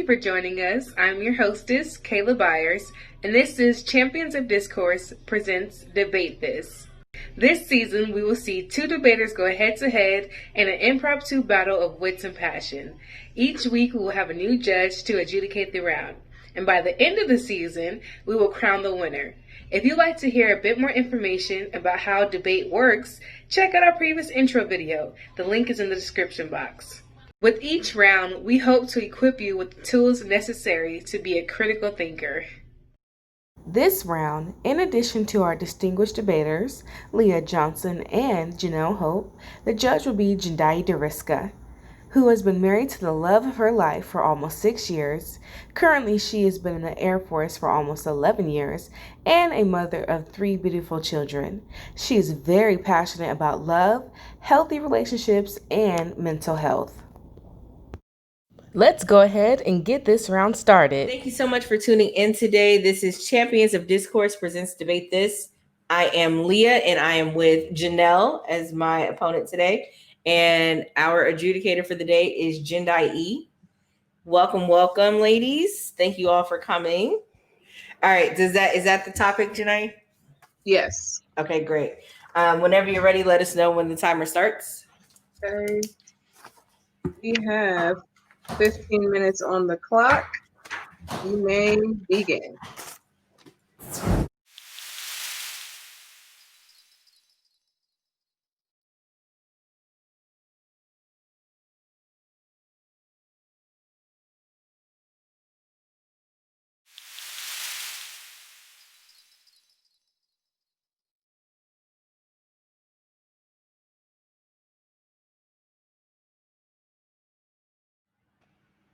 for joining us. I'm your hostess, Kayla Byers, and this is Champions of Discourse presents Debate This. This season, we will see two debaters go head to head in an impromptu battle of wits and passion. Each week, we will have a new judge to adjudicate the round. And by the end of the season, we will crown the winner. If you'd like to hear a bit more information about how debate works, check out our previous intro video. The link is in the description box. With each round, we hope to equip you with the tools necessary to be a critical thinker. This round, in addition to our distinguished debaters, Leah Johnson and Jeanelle Hope, the judge will be Jendayi Derisca, who has been married to the love of her life for almost 6 years. Currently, she has been in the Air Force for almost 11 years and a mother of 3 beautiful children. She is very passionate about love, healthy relationships, and mental health. Let's go ahead and get this round started. Thank you so much for tuning in today. This is Champions of Discourse presents Debate This. I am Leah, and I am with Jeanelle as my opponent today. And our adjudicator for the day is Jendayi. Welcome, ladies. Thank you all for coming. All right, is that the topic, Jendayi? Yes. Okay, great. Whenever you're ready, let us know when the timer starts. Okay. We have 15 minutes on the clock. You may begin.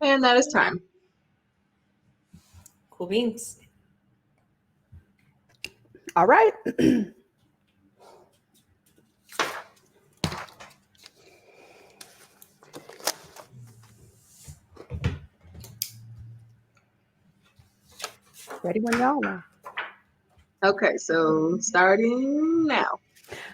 And that is time. Cool beans. All right. Ready when y'all are. Okay, so starting now.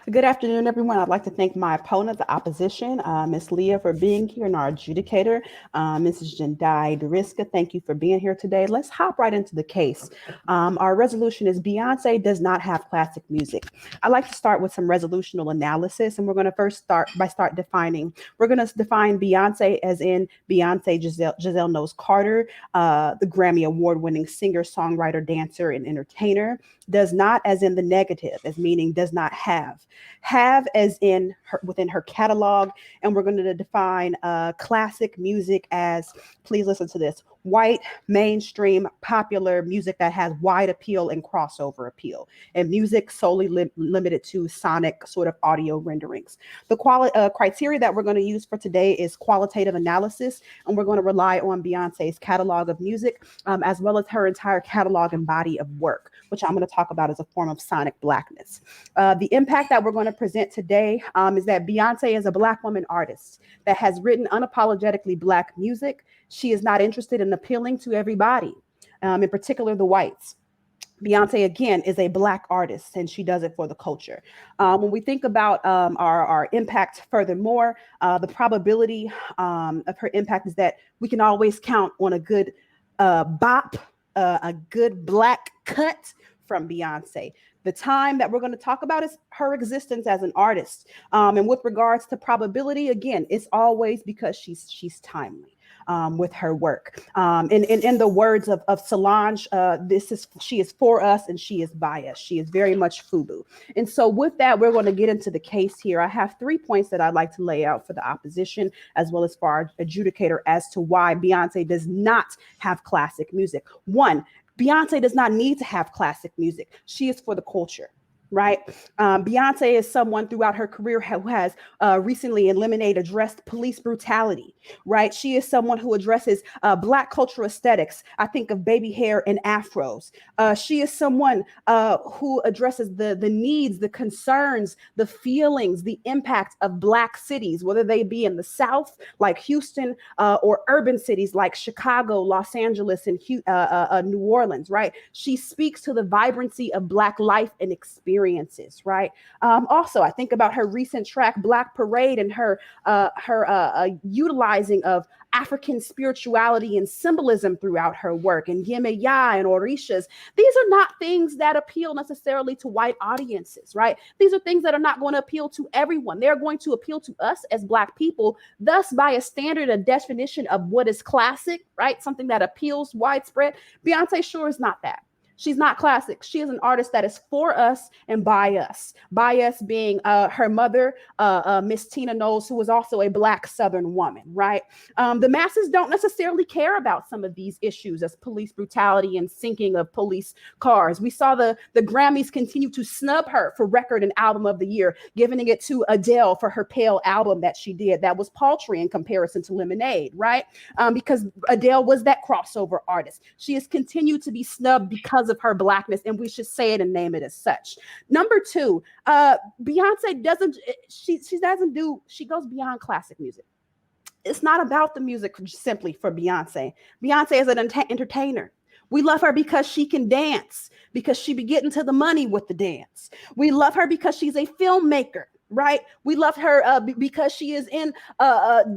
Good afternoon, everyone. I'd like to thank my opponent, the opposition, Ms. Leah, for being here, and our adjudicator, Mrs. Jendayi Derisca. Thank you for being here today. Let's hop right into the case. Our resolution is Beyonce does not have classic music. I'd like to start with some resolutional analysis, and we're going to first start defining. We're going to define Beyonce as in Beyonce Giselle Knowles Carter, the Grammy Award-winning singer, songwriter, dancer, and entertainer. Does not as in the negative, as meaning does not have. Have as in within her catalog, and we're going to define classic music as, please listen to this, white, mainstream, popular music that has wide appeal and crossover appeal, and music solely limited to sonic sort of audio renderings. The criteria that we're going to use for today is qualitative analysis, and we're going to rely on Beyonce's catalog of music, as well as her entire catalog and body of work, which I'm going to talk about as a form of sonic blackness. The impact that we're going to present today is that Beyonce is a Black woman artist that has written unapologetically Black music. She is not interested in appealing to everybody, in particular the whites. Beyonce, again, is a Black artist, and she does it for the culture. When we think about our impact furthermore, the probability of her impact is that we can always count on a good bop, a good Black cut from Beyonce. The time that we're going to talk about is her existence as an artist. And with regards to probability, again, it's always because she's timely. With her work. In the words of Solange, she is for us and she is by us. She is very much FUBU. And so with that, we're going to get into the case here. I have 3 points that I'd like to lay out for the opposition, as well as for our adjudicator, as to why Beyonce does not have classic music. 1, Beyonce does not need to have classic music. She is for the culture. Right. Beyonce is someone throughout her career who has recently addressed police brutality. Right. She is someone who addresses Black cultural aesthetics. I think of baby hair and afros. She is someone who addresses the needs, the concerns, the feelings, the impact of Black cities, whether they be in the South, like Houston, or urban cities like Chicago, Los Angeles, and New Orleans. Right. She speaks to the vibrancy of Black life and experience. experiences, right? Also, I think about her recent track Black Parade and her utilizing of African spirituality and symbolism throughout her work, and Yemeya and Orishas. These are not things that appeal necessarily to white audiences, right? These are things that are not going to appeal to everyone. They're going to appeal to us as Black people. Thus, by a standard, a definition of what is classic, right? Something that appeals widespread. Beyonce sure is not that. She's not classic. She is an artist that is for us and by us. By us being her mother, Miss Tina Knowles, who was also a Black Southern woman, right? The masses don't necessarily care about some of these issues as police brutality and sinking of police cars. We saw the Grammys continue to snub her for Record and Album of the Year, giving it to Adele for her Pale album that she did. That was paltry in comparison to Lemonade, right? Because Adele was that crossover artist. She has continued to be snubbed because of her Blackness, and we should say it and name it as such. Number two, Beyonce she goes beyond classic music. It's not about the music simply for Beyonce. Beyonce is an entertainer. We love her because she can dance, because she be getting to the money with the dance. We love her because she's a filmmaker, right? We love her because she is in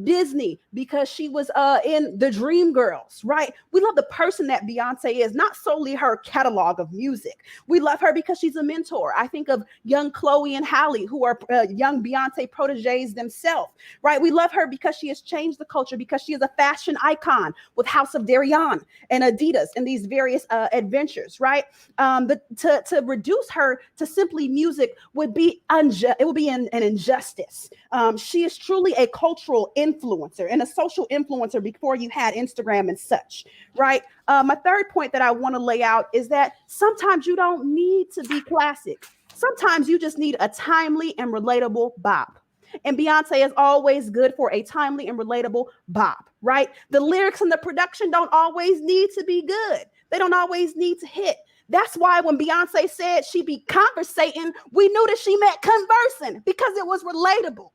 Disney, because she was in The Dreamgirls, right? We love the person that Beyonce is, not solely her catalog of music. We love her because she's a mentor. I think of young Chloe and Halle, who are young Beyonce proteges themselves, right? We love her because she has changed the culture, because she is a fashion icon with House of Darian and Adidas and these various adventures, right? To reduce her to simply music would be unjust. It would be an injustice. She is truly a cultural influencer and a social influencer before you had Instagram and such, right? My third point that I want to lay out is that sometimes you don't need to be classic. Sometimes you just need a timely and relatable bop. And Beyonce is always good for a timely and relatable bop, right? The lyrics and the production don't always need to be good. They don't always need to hit. That's why when Beyonce said she be conversating, we knew that she meant conversing, because it was relatable.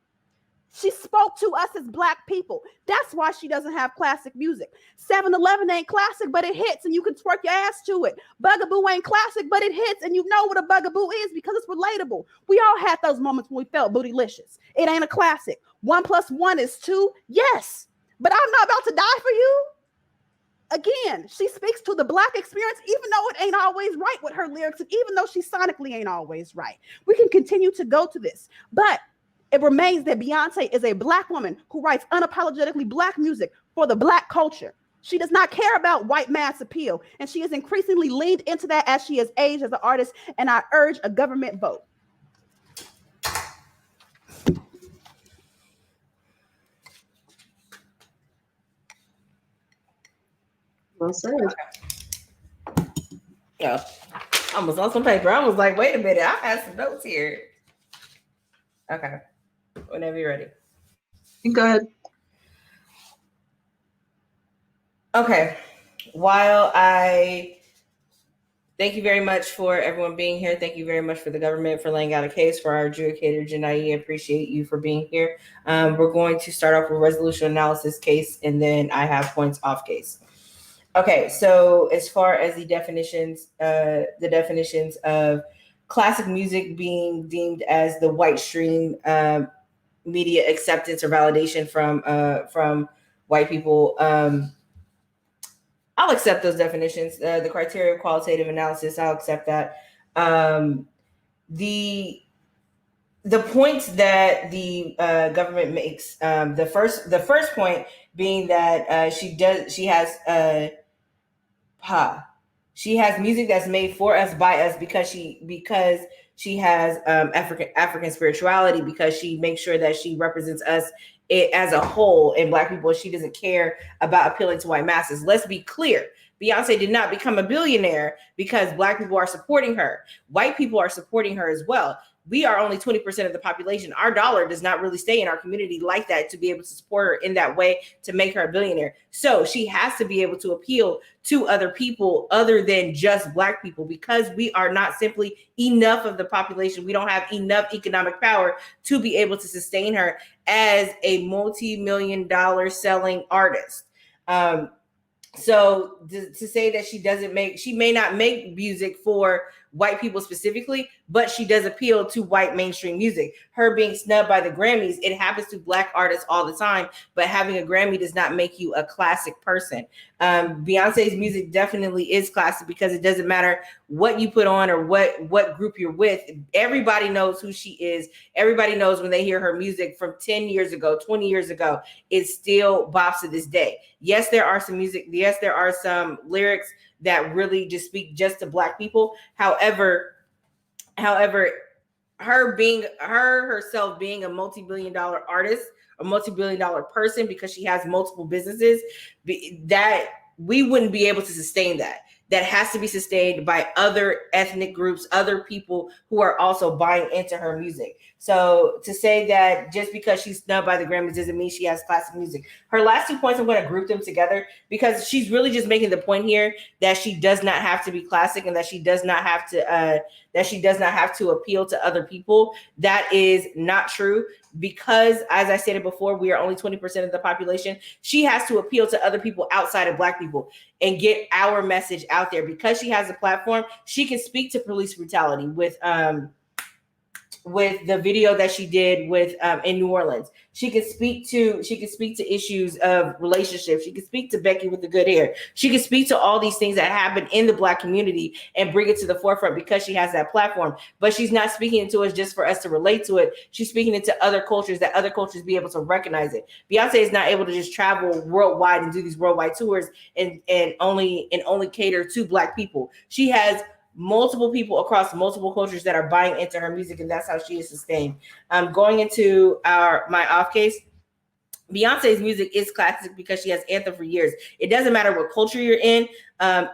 She spoke to us as Black people. That's why she doesn't have classic music. 7-Eleven ain't classic, but it hits and you can twerk your ass to it. Bugaboo ain't classic, but it hits and you know what a bugaboo is because it's relatable. We all had those moments when we felt bootylicious. It ain't a classic. 1 + 1 is 2. Yes, but I'm not about to die for you. Again, she speaks to the Black experience, even though it ain't always right with her lyrics, and even though she sonically ain't always right. We can continue to go to this, but it remains that Beyonce is a Black woman who writes unapologetically Black music for the Black culture. She does not care about white mass appeal, and she has increasingly leaned into that as she has aged as an artist, and I urge a government vote. Well said. Yeah, I almost lost some paper. I was like, wait a minute, I had some notes here. Okay, whenever you're ready. Go ahead. Okay, while I thank you very much for everyone being here. Thank you very much for the government for laying out a case for our adjudicator, Jendayi. I appreciate you for being here. We're going to start off with resolution analysis case, and then I have points off case. Okay, so as far as the definitions of classic music being deemed as the white stream media acceptance or validation from white people, I'll accept those definitions. The criteria of qualitative analysis, I'll accept that. The points that the government makes, the first point being that she has music that's made for us by us because she has African spirituality, because she makes sure that she represents us as a whole and Black people. She doesn't care about appealing to white masses. Let's be clear. Beyonce did not become a billionaire because Black people are supporting her. White people are supporting her as well. We are only 20% of the population. Our dollar does not really stay in our community like that to be able to support her in that way to make her a billionaire. So she has to be able to appeal to other people other than just Black people, because we are not simply enough of the population. We don't have enough economic power to be able to sustain her as a multi-million-dollar selling artist. So to say that she may not make music for white people specifically, but she does appeal to white mainstream music. Her being snubbed by the Grammys, it happens to Black artists all the time, but having a Grammy does not make you a classic person. Beyonce's music definitely is classic because it doesn't matter what you put on or what group you're with. Everybody knows who she is. Everybody knows when they hear her music from 10 years ago, 20 years ago, it still bops to this day. Yes, there are some music. Yes, there are some lyrics that really just speak just to Black people. However, herself being a multi-billion-dollar artist, a multi-billion-dollar person, because she has multiple businesses, that we wouldn't be able to sustain that. That has to be sustained by other ethnic groups, other people who are also buying into her music. So to say that just because she's snubbed by the Grammys doesn't mean she has classic music. Her last 2 points, I'm going to group them together because she's really just making the point here that she does not have to be classic and that she does not have to appeal to other people. That is not true because, as I stated before, we are only 20% of the population. She has to appeal to other people outside of Black people and get our message out there. Because she has a platform, she can speak to police brutality with the video that she did with in New Orleans. She can speak to issues of relationships. She can speak to Becky with the good hair. She can speak to all these things that happen in the Black community and bring it to the forefront because she has that platform. But she's not speaking into it just for us to relate to it. She's speaking into other cultures, that other cultures be able to recognize it. Beyonce is not able to just travel worldwide and do these worldwide tours and only cater to Black people. She has multiple people across multiple cultures that are buying into her music, and that's how she is sustained. Going into my off case, Beyonce's music is classic because she has anthem for years. It doesn't matter what culture you're in.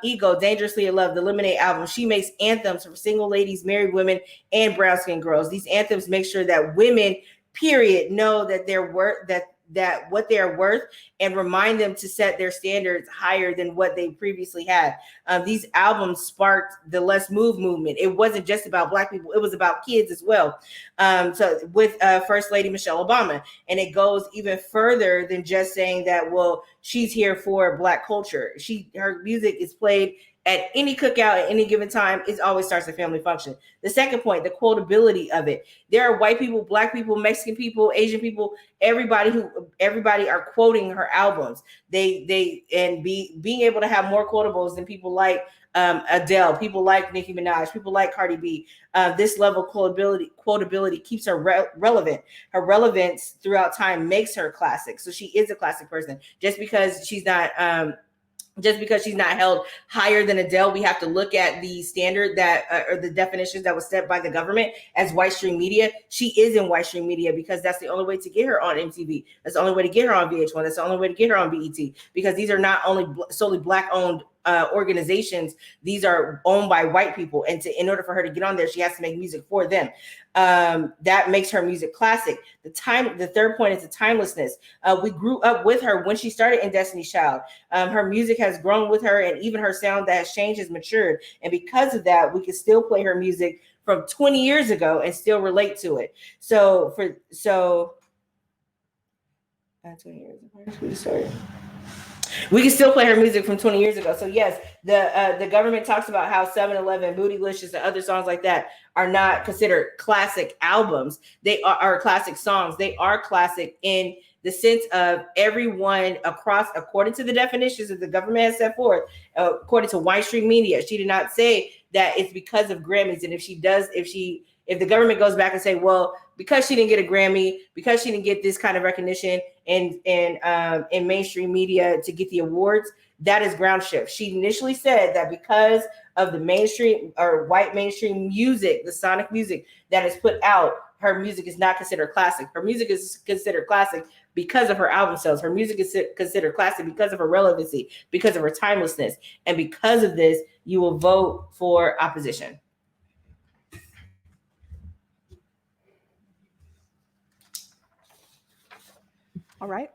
Ego, Dangerously in Love, the Lemonade album. She makes anthems for single ladies, married women, and brown skinned girls. These anthems make sure that women, period, know that they're worth that what they are worth and remind them to set their standards higher than what they previously had. These albums sparked the Let's Move movement. It wasn't just about Black people. It was about kids as well. So with First Lady Michelle Obama, and it goes even further than just saying that, well, she's here for Black culture. Her music is played at any cookout at any given time. It always starts a family function. The second point, the quotability of it. There are white people, Black people, Mexican people, Asian people, everybody are quoting her albums. Being able to have more quotables than people like Adele, people like Nicki Minaj, people like Cardi B. This level of quotability keeps her relevant. Her relevance throughout time makes her classic. So she is a classic person. Just because she's not held higher than Adele, we have to look at the standard that or the definitions that was set by the government as white stream media. She is in white stream media because that's the only way to get her on MTV. That's the only way to get her on VH1. That's the only way to get her on BET, because these are not only solely Black owned organizations. These are owned by white people, and in order for her to get on there, she has to make music for them. That makes her music classic. The third point is the timelessness. We grew up with her when she started in Destiny's Child. Her music has grown with her, and even her sound that has changed has matured. And because of that, we can still play her music from 20 years ago and still relate to it. 20 years apart. We can still play her music from 20 years ago. So yes, the government talks about how 7-Eleven, Bootylicious, and other songs like that are not considered classic albums. They are classic songs. They are classic in the sense of everyone across, according to the definitions that the government has set forth, according to white stream media. She did not say that it's because of Grammys. And if the government goes back and say, well, because she didn't get a Grammy, because she didn't get this kind of recognition in mainstream media to get the awards, that is ground shift. She initially said that because of the mainstream or white mainstream music, the sonic music that is put out, her music is not considered classic. Her music is considered classic because of her album sales. Her music is considered classic because of her relevancy, because of her timelessness. And because of this, you will vote for opposition. All right.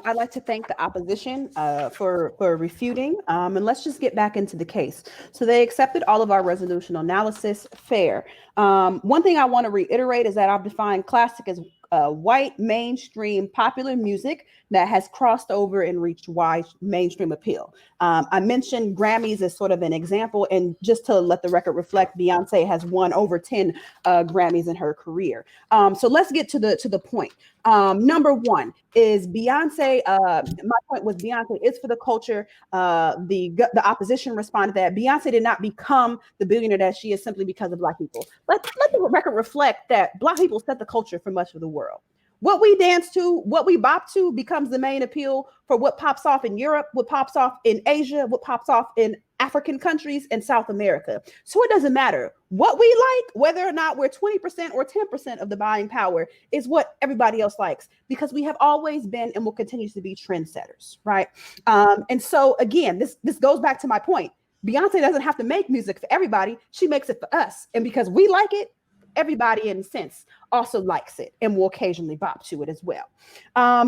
I'd like to thank the opposition for refuting, and let's just get back into the case. So they accepted all of our resolution analysis. Fair. One thing I want to reiterate is that I've defined classic as white mainstream popular music that has crossed over and reached wide mainstream appeal. I mentioned Grammys as sort of an example, and just to let the record reflect, Beyonce has won over 10 Grammys in her career. So let's get to the point. Number one is Beyonce. My point was Beyonce is for the culture. The opposition responded that Beyonce did not become the billionaire that she is simply because of Black people. Let the record reflect that Black people set the culture for much of the world. What we dance to, what we bop to becomes the main appeal for what pops off in Europe, what pops off in Asia, what pops off in African countries and South America. So it doesn't matter what we like, whether or not we're 20% or 10% of the buying power is what everybody else likes, because we have always been and will continue to be trendsetters, right? And so again, this goes back to my point. Beyonce doesn't have to make music for everybody. She makes it for us. And because we like it, everybody in a sense also likes it and will occasionally bop to it as well.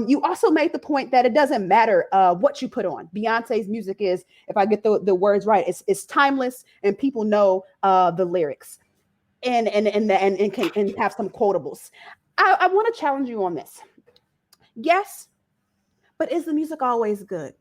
You also made the point that it doesn't matter what you put on. Beyonce's music is, if I get the words right, it's timeless and people know the lyrics and can have some quotables. I want to challenge you on this. Yes, but is the music always good?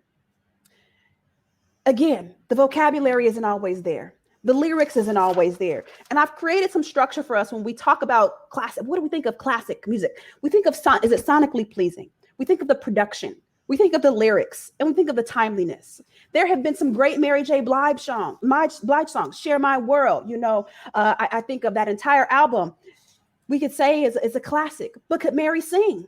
Again, the vocabulary isn't always there. The lyrics isn't always there. And I've created some structure for us when we talk about classic. What do we think of classic music? We think of, is it sonically pleasing? We think of the production. We think of the lyrics, and we think of the timeliness. There have been some great Mary J. Blige songs, Share My World. You know, I think of that entire album. We could say is a classic, but could Mary sing?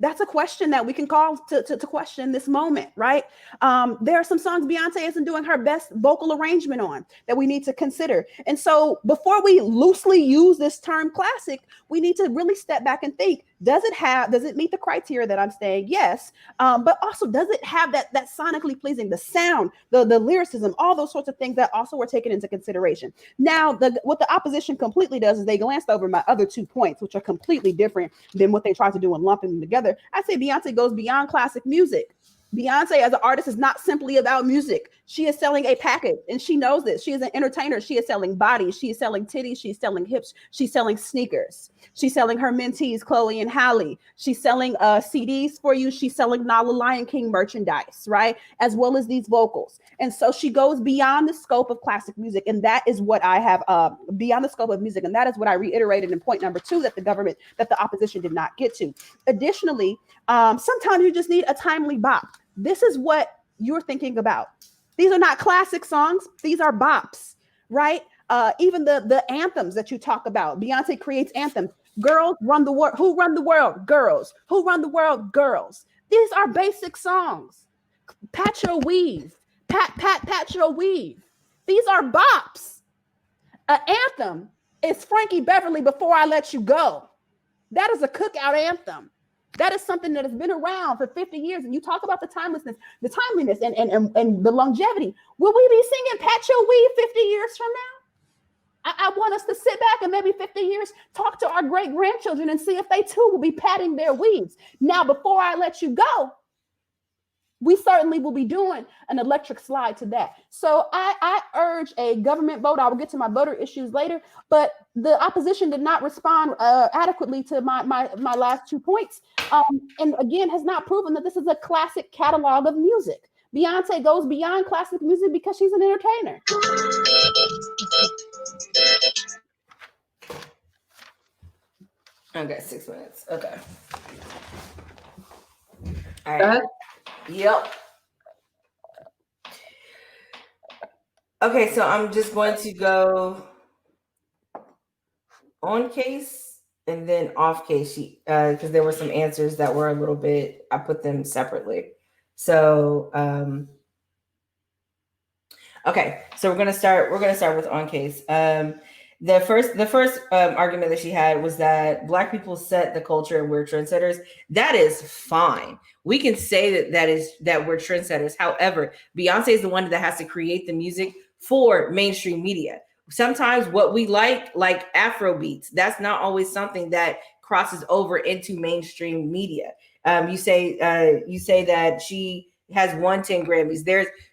That's a question that we can call to question this moment, right? There are some songs Beyonce isn't doing her best vocal arrangement on that we need to consider. And so before we loosely use this term classic, we need to really step back and think, does it meet the criteria that I'm saying? Yes. But also, does it have that sonically pleasing, the sound, the lyricism, all those sorts of things that also were taken into consideration. Now, what the opposition completely does is they glanced over my other 2 points, which are completely different than what they tried to do and lumping them together. I say Beyonce goes beyond classic music. Beyonce as an artist is not simply about music. She is selling a package, and she knows this. She is an entertainer. She is selling bodies. She is selling titties. She's selling hips. She's selling sneakers. She's selling her mentees, Chloe and Halle. She's selling CDs for you. She's selling Nala Lion King merchandise, right? As well as these vocals. And so she goes beyond the scope of classic music. And that is what I have beyond the scope of music. And that is what I reiterated in point number 2 that the opposition did not get to. Additionally, sometimes you just need a timely bop. This is what you're thinking about. These are not classic songs. These are bops, right? Even the anthems that you talk about. Beyonce creates anthems. Girls run the world. Who run the world? Girls. Who run the world? Girls. These are basic songs. Pat your weave. Pat your weave. These are bops. An anthem is Frankie Beverly, Before I Let You Go. That is a cookout anthem. That is something that has been around for 50 years. And you talk about the timelessness, the timeliness, and the longevity. Will we be singing Pat Your Weave 50 years from now? I want us to sit back and maybe 50 years, talk to our great grandchildren and see if they too will be patting their weaves. Now, Before I Let You Go, we certainly will be doing an electric slide to that. So I urge a government vote. I will get to my voter issues later, but the opposition did not respond adequately to my last 2 points. And again, has not proven that this is a classic catalog of music. Beyonce goes beyond classic music because she's an entertainer. Okay, 6 minutes. Okay. All Go right. ahead. Yep. Okay, so I'm just going to go on case and then off case sheet because there were some answers that were a little bit, I put them separately. So okay, so we're gonna start with on case. The first argument that she had was that Black people set the culture and we're trendsetters. That is fine. We can say that we're trendsetters. However, Beyonce is the one that has to create the music for mainstream media. Sometimes what we like Afro beats, that's not always something that crosses over into mainstream media. You say that she has won 10 Grammys.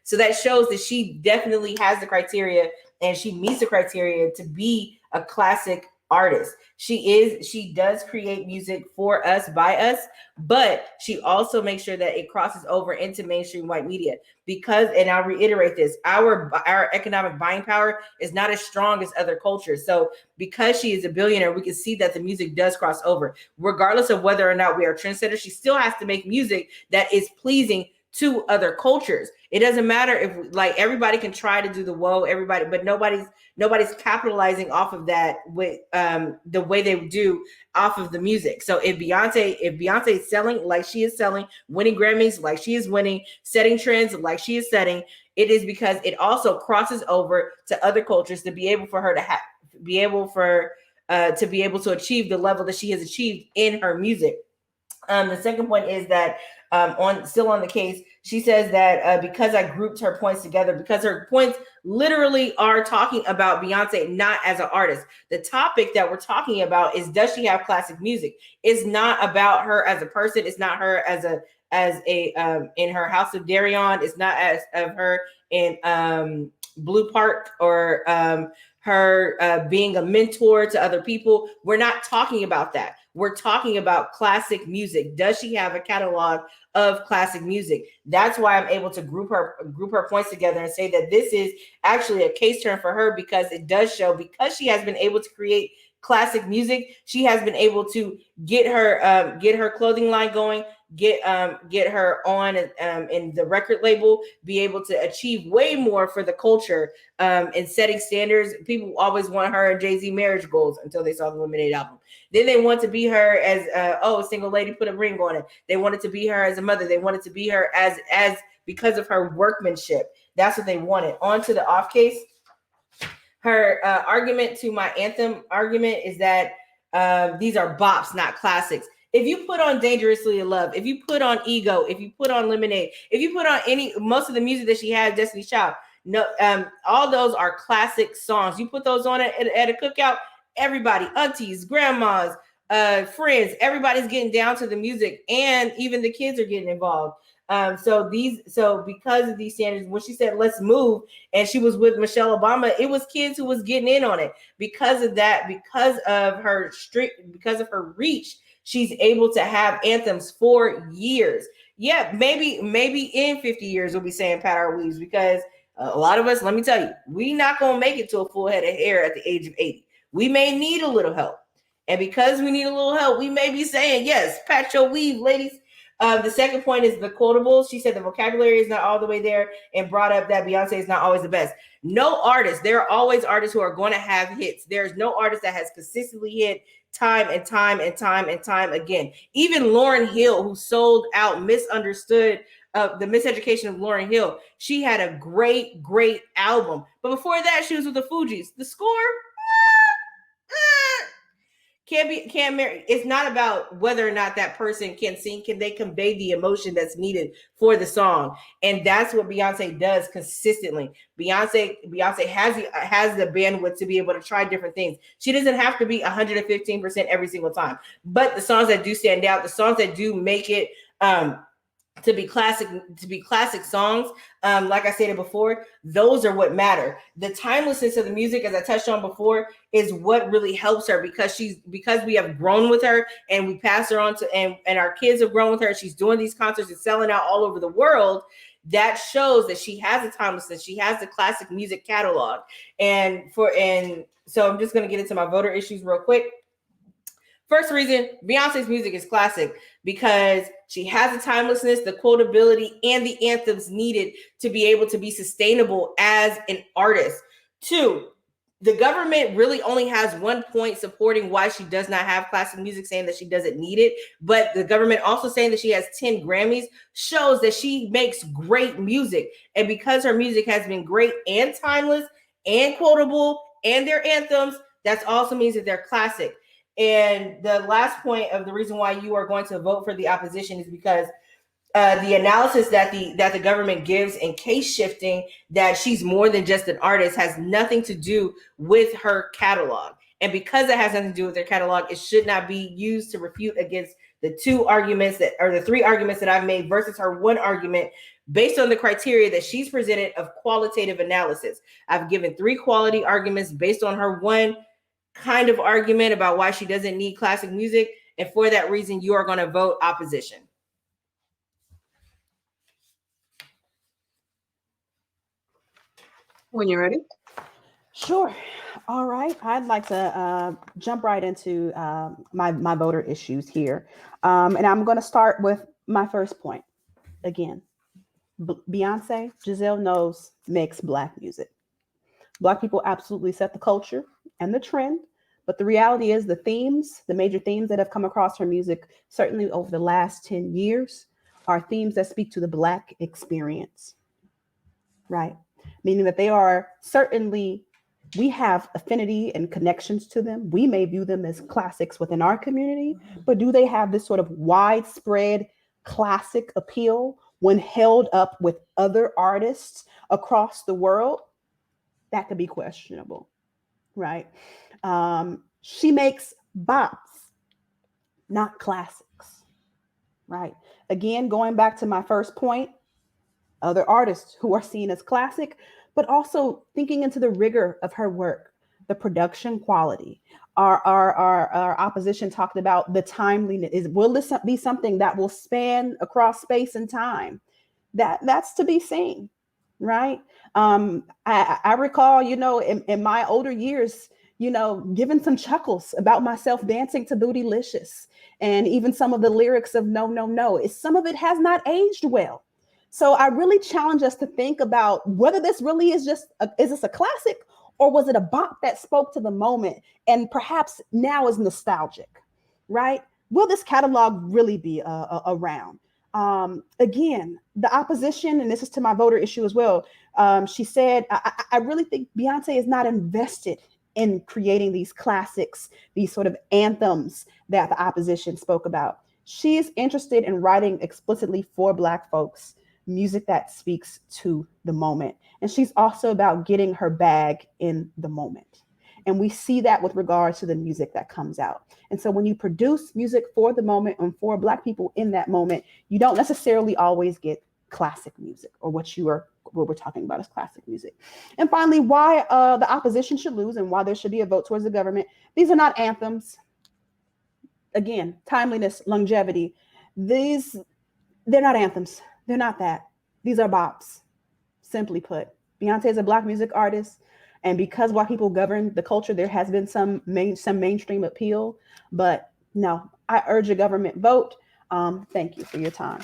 So that shows that she definitely has the criteria and she meets the criteria to be a classic artist. She does create music for us, by us, but she also makes sure that it crosses over into mainstream white media because, and I'll reiterate this, our economic buying power is not as strong as other cultures. So because she is a billionaire, we can see that the music does cross over. Regardless of whether or not we are trendsetters, she still has to make music that is pleasing to other cultures. It doesn't matter if, like, everybody can try to do the whoa, everybody, but nobody's capitalizing off of that with the way they do off of the music. So if Beyonce is selling like she is selling, winning Grammys like she is winning, setting trends like she is setting, it is because it also crosses over to other cultures to be able for her to be able to achieve the level that she has achieved in her music. The second point is that on the case, she says that because I grouped her points together, because her points literally are talking about Beyonce not as an artist. The topic that we're talking about is, does she have classic music? It's not about her as a person. It's not her as a in her House of Darion. It's not as of her in Blue Park or her being a mentor to other people. We're not talking about that. We're talking about classic music. Does she have a catalog of classic music? That's why I'm able to group her points together and say that this is actually a case turn for her, because it does show, because she has been able to create classic music, she has been able to get her clothing line going, get her on in the record label, be able to achieve way more for the culture and setting standards. People always want her and Jay-Z marriage goals until they saw the Lemonade album. Then they want to be her as a single lady, put a ring on it. They wanted to be her as a mother. They wanted to be her as because of her workmanship. That's what they wanted. On to the off case. Her argument to my anthem argument is that these are bops, not classics. If you put on Dangerously in Love, if you put on Ego, if you put on Lemonade, if you put on most of the music that she has, Destiny's Child, no, all those are classic songs. You put those on at a cookout, everybody, aunties, grandmas, friends, everybody's getting down to the music, and even the kids are getting involved. So because of these standards, when she said let's move and she was with Michelle Obama, it was kids who was getting in on it. Because of that, because of her reach, she's able to have anthems for years. Yeah, maybe in 50 years we'll be saying pat our weaves, because a lot of us, let me tell you, we not gonna make it to a full head of hair at the age of 80. We may need a little help. And because we need a little help, we may be saying, yes, pat your weave, ladies. The second point is the quotables. She said the vocabulary is not all the way there, and brought up that Beyonce is not always the best. No artist. There are always artists who are going to have hits. There's no artist that has consistently hit time and time and time and time again. Even Lauryn Hill, who sold out, misunderstood the miseducation of Lauryn Hill. She had a great, great album. But before that, she was with the Fugees. The score, can't marry. It's not about whether or not that person can sing. Can they convey the emotion that's needed for the song? And that's what Beyonce does consistently. Beyonce has the bandwidth to be able to try different things. She doesn't have to be 115% every single time. But the songs that do stand out, the songs that do make it to be classic songs, like I said before, those are what matter. The timelessness of the music, as I touched on before, is what really helps her, because we have grown with her and we pass her on to, and our kids have grown with her. She's doing these concerts and selling out all over the world. That shows that she has a timelessness. She has the classic music catalog. And so I'm just going to get into my voter issues real quick. First reason, Beyonce's music is classic because she has the timelessness, the quotability, and the anthems needed to be able to be sustainable as an artist. 2, the government really only has 1 point supporting why she does not have classic music, saying that she doesn't need it. But the government also saying that she has 10 Grammys shows that she makes great music. And because her music has been great and timeless and quotable and their anthems, that also means that they're classic. And the last point of the reason why you are going to vote for the opposition is because the analysis that the government gives in case shifting, that she's more than just an artist, has nothing to do with her catalog. And because it has nothing to do with their catalog, it should not be used to refute against the 3 arguments that I've made versus her 1 argument based on the criteria that she's presented of qualitative analysis. I've given 3 quality arguments based on her 1 kind of argument about why she doesn't need classic music. And for that reason, you are going to vote opposition. When you're ready. Sure. All right. I'd like to jump right into my voter issues here. And I'm going to start with my first point. Again, Beyonce, Giselle Knowles makes Black music. Black people absolutely set the culture and the trend. But the reality is the major themes that have come across her music, certainly over the last 10 years, are themes that speak to the Black experience, right? Meaning that they are certainly, we have affinity and connections to them. We may view them as classics within our community, but do they have this sort of widespread classic appeal when held up with other artists across the world? That could be questionable, right? She makes bops, not classics, right? Again, going back to my first point, other artists who are seen as classic, but also thinking into the rigor of her work, the production quality. Our opposition talked about the timeliness. Will this be something that will span across space and time? That's to be seen, right? I recall, in my older years, giving some chuckles about myself dancing to Bootylicious, and even some of the lyrics of No, No, No. Some of it has not aged well. So I really challenge us to think about whether this really is is this a classic, or was it a bop that spoke to the moment and perhaps now is nostalgic, right? Will this catalog really be around? Again, the opposition, and this is to my voter issue as well. She said, I really think Beyonce is not invested in creating these classics, these sort of anthems that the opposition spoke about. She is interested in writing explicitly for Black folks, music that speaks to the moment. And she's also about getting her bag in the moment. And we see that with regards to the music that comes out. And so when you produce music for the moment and for Black people in that moment, you don't necessarily always get classic music, or what we're talking about as classic music. And finally, why the opposition should lose and why there should be a vote towards the government. These are not anthems. Again, timeliness, longevity. They're not anthems. They're not that. These are bops. Simply put, Beyonce is a Black music artist. And because White people govern the culture, there has been some mainstream appeal. But no, I urge a government vote. Thank you for your time.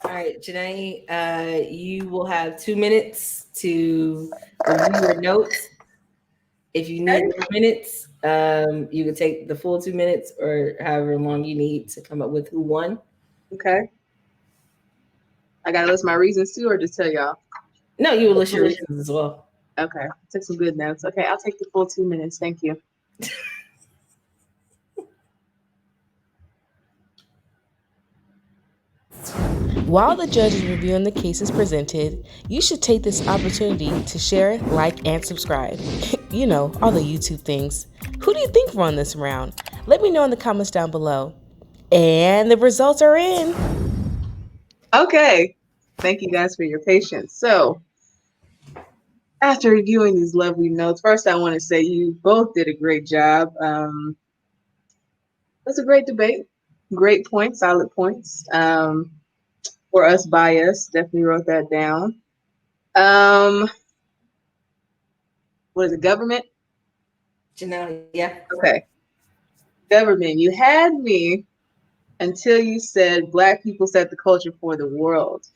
All right, Jendayi, you will have 2 minutes to review your notes. If you need more minutes, you can take the full 2 minutes or however long you need to come up with who won. Okay. I gotta list my reasons too, or just tell y'all? No, you will list your reasons as well. Okay. Took some good notes. Okay, I'll take the full 2 minutes. Thank you. While the judge is reviewing the cases presented, you should take this opportunity to share, like, and subscribe. You know, all the YouTube things. Who do you think won this round? Let me know in the comments down below. And the results are in. Okay. Thank you guys for your patience. So, after reviewing these lovely notes, first I want to say you both did a great job. That's a great debate. Great points, solid points. For us, by us, definitely wrote that down. What is it, government? Jeanelle, yeah. Okay. Government, you had me until you said Black people set the culture for the world,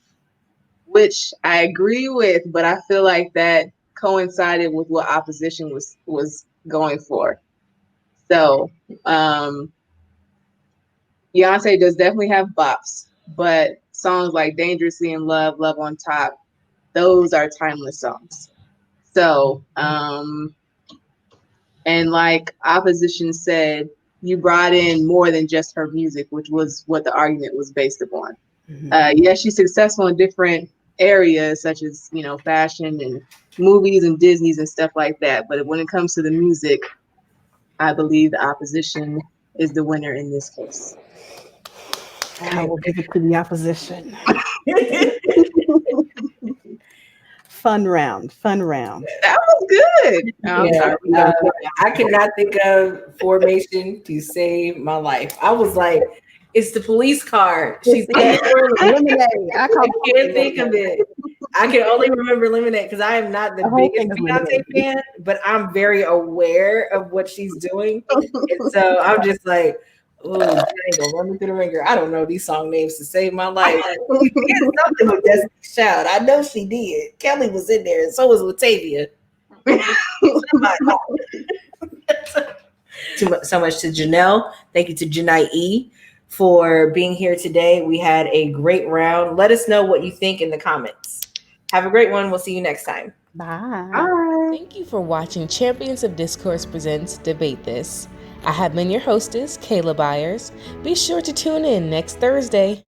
which I agree with, but I feel like that coincided with what opposition was going for. So Beyonce does definitely have bops, but songs like Dangerously in Love, Love on Top, those are timeless songs. So, and like opposition said, you brought in more than just her music, which was what the argument was based upon. Mm-hmm. Yes, she's successful in different areas, such as, fashion and movies and Disney's and stuff like that. But when it comes to the music, I believe the opposition is the winner in this case. I will give it to the opposition. Fun round. That was good. Oh, I'm Yeah, sorry. We gotta put I cannot think of formation to save my life. I was like, it's the police car. She's in Yeah. the room. Lemonade. I call I can't think of it. I can only remember Lemonade because I am not the The whole biggest thing is Beyonce Lemonade. fan, but I'm very aware of what she's doing. And so I'm just like, oh, Jangle, run me through the ringer. I don't know these song names to save my life. She did something with Destiny's Child. I know she did. Kelly was in there, and so was Latavia. So much to Janelle. Thank you to Jendayi for being here today. We had a great round. Let us know what you think in the comments. Have a great one. We'll see you next time. Bye. Bye. Thank you for watching Champions of Discourse presents Debate This. I have been your hostess, Kayla Byers. Be sure to tune in next Thursday.